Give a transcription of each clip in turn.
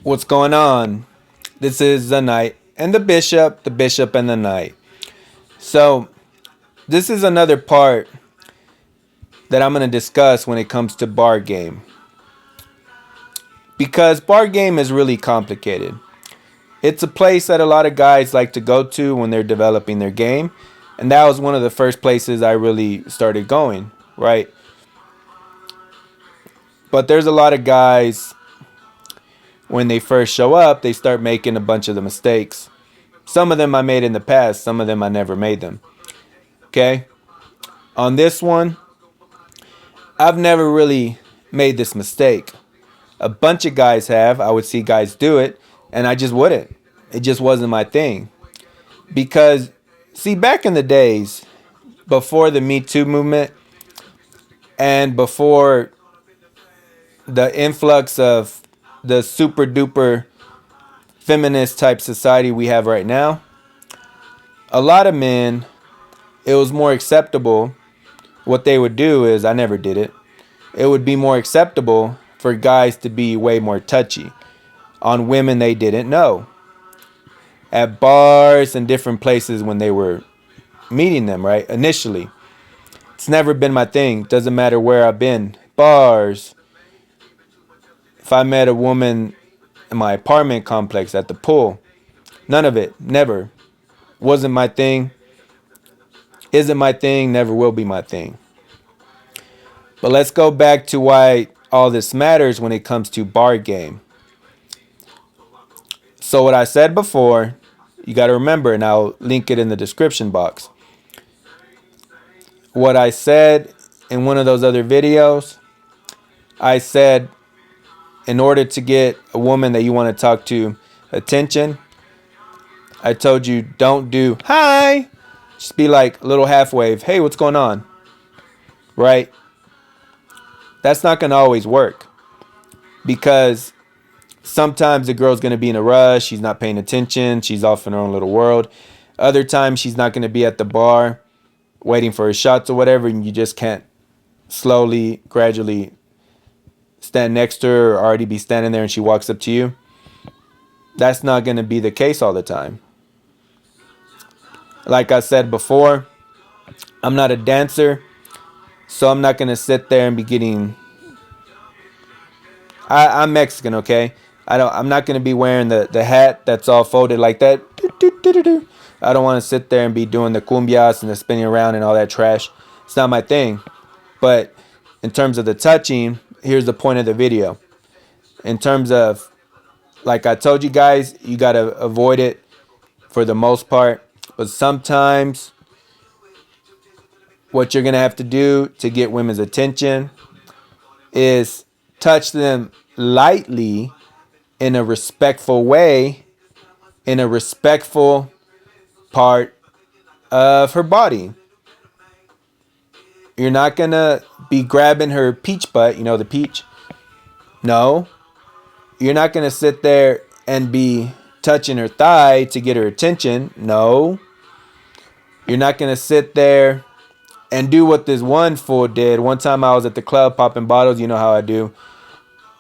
What's going on? This is the knight and the bishop and the knight. So, this is another part that I'm going to discuss when it comes to bar game. Because bar game is really complicated. It's a place that a lot of guys like to go to when they're developing their game. And that was one of the first places I really started going, right? But there's a lot of guys, when they first show up, they start making a bunch of the mistakes. Some of them I made in the past, some of them I never made them. Okay? On this one, I've never really made this mistake. A bunch of guys have. I would see guys do it, and I just wouldn't. It just wasn't my thing. Because, see, back in the days, before the Me Too movement, and before the influx of the super duper feminist type society we have right now, a lot of men, it was more acceptable. What they would do is, I never did it, it would be more acceptable for guys to be way more touchy on women they didn't know at bars and different places when they were meeting them, right? Initially, it's never been my thing. Doesn't matter where I've been. Bars. If I met a woman in my apartment complex, at the pool, none of it. Never. Wasn't my thing. Isn't my thing. Never will be my thing. But let's go back to why all this matters when it comes to bar game. So what I said before, you got to remember, and I'll link it in the description box. What I said in one of those other videos, I said, in order to get a woman that you want to talk to attention, I told you don't do hi. Just be like a little half wave. Hey, what's going on? Right? That's not going to always work. Because sometimes the girl's going to be in a rush. She's not paying attention. She's off in her own little world. Other times she's not going to be at the bar waiting for her shots or whatever. And you just can't slowly, gradually stand next to her or already be standing there and she walks up to you. That's not going to be the case all the time. Like I said before, I'm not a dancer, so I'm not going to sit there and be getting... I'm Mexican, okay? I'm not going to be wearing the hat that's all folded like that. I don't want to sit there and be doing the cumbias and the spinning around and all that trash. It's not my thing. But in terms of the touching, here's the point of the video. In terms of, like I told you guys, you got to avoid it for the most part. But sometimes what you're going to have to do to get women's attention is touch them lightly in a respectful way, in a respectful part of her body. You're not going to be grabbing her peach butt, you know, the peach. No. You're not going to sit there and be touching her thigh to get her attention. No. You're not going to sit there and do what this one fool did. One time I was at the club popping bottles, you know how I do.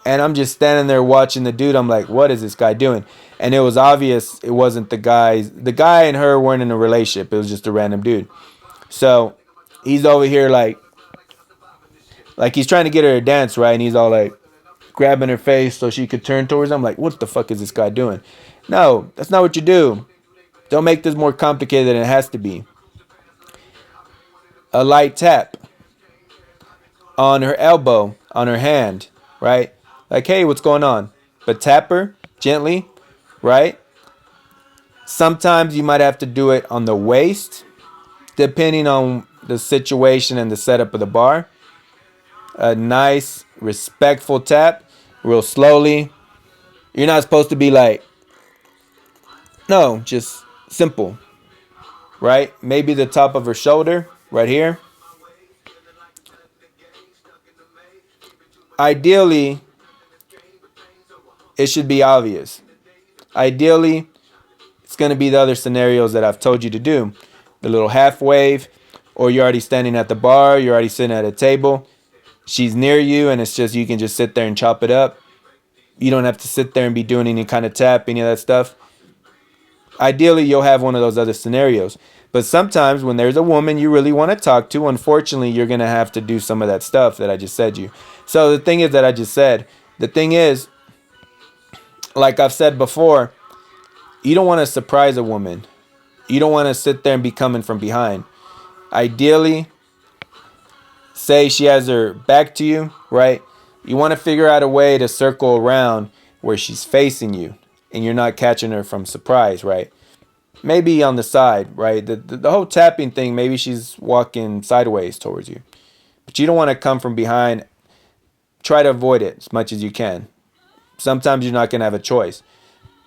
And I'm just standing there watching the dude. I'm like, what is this guy doing? And it was obvious it wasn't the guys. The guy and her weren't in a relationship. It was just a random dude. So he's over here like he's trying to get her to dance, right? And he's all like grabbing her face so she could turn towards him. I'm like, what the fuck is this guy doing? No, that's not what you do. Don't make this more complicated than it has to be. A light tap on her elbow, on her hand, right? Like, hey, what's going on? But tap her gently, right? Sometimes you might have to do it on the waist, depending on the situation and the setup of the bar. A nice, respectful tap, real slowly. You're not supposed to be like, no, just simple, right? Maybe the top of her shoulder, right here. Ideally, it should be obvious. Ideally, it's going to be the other scenarios that I've told you to do. The little half wave, or you're already standing at the bar, you're already sitting at a table. She's near you, and it's just, you can just sit there and chop it up. You don't have to sit there and be doing any kind of tap, any of that stuff. Ideally, you'll have one of those other scenarios. But sometimes when there's a woman you really want to talk to, unfortunately, you're going to have to do some of that stuff that I just said you. So the thing is that I just said, the thing is, like I've said before, you don't want to surprise a woman. You don't want to sit there and be coming from behind. Ideally, say she has her back to you, right? You want to figure out a way to circle around where she's facing you and you're not catching her from surprise, right? Maybe on the side, right? The whole tapping thing, maybe she's walking sideways towards you. But you don't want to come from behind. Try to avoid it as much as you can. Sometimes you're not going to have a choice.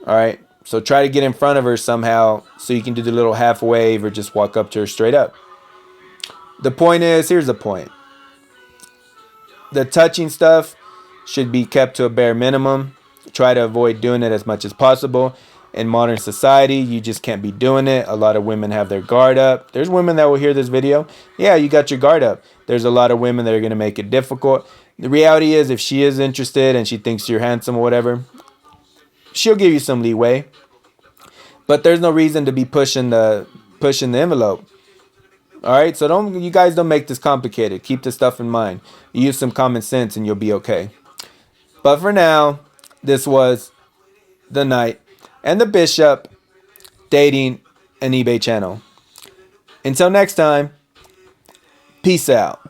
All right? So try to get in front of her somehow so you can do the little half wave or just walk up to her straight up. The point is, here's the point. The touching stuff should be kept to a bare minimum. Try to avoid doing it as much as possible. In modern society, you just can't be doing it. A lot of women have their guard up. There's women that will hear this video. Yeah, you got your guard up. There's a lot of women that are going to make it difficult. The reality is, if she is interested and she thinks you're handsome or whatever, she'll give you some leeway. But there's no reason to be pushing the envelope. All right, so you guys don't make this complicated. Keep this stuff in mind. Use some common sense and you'll be okay. But for now, this was the Knight and the Bishop dating an eBay channel. Until next time, peace out.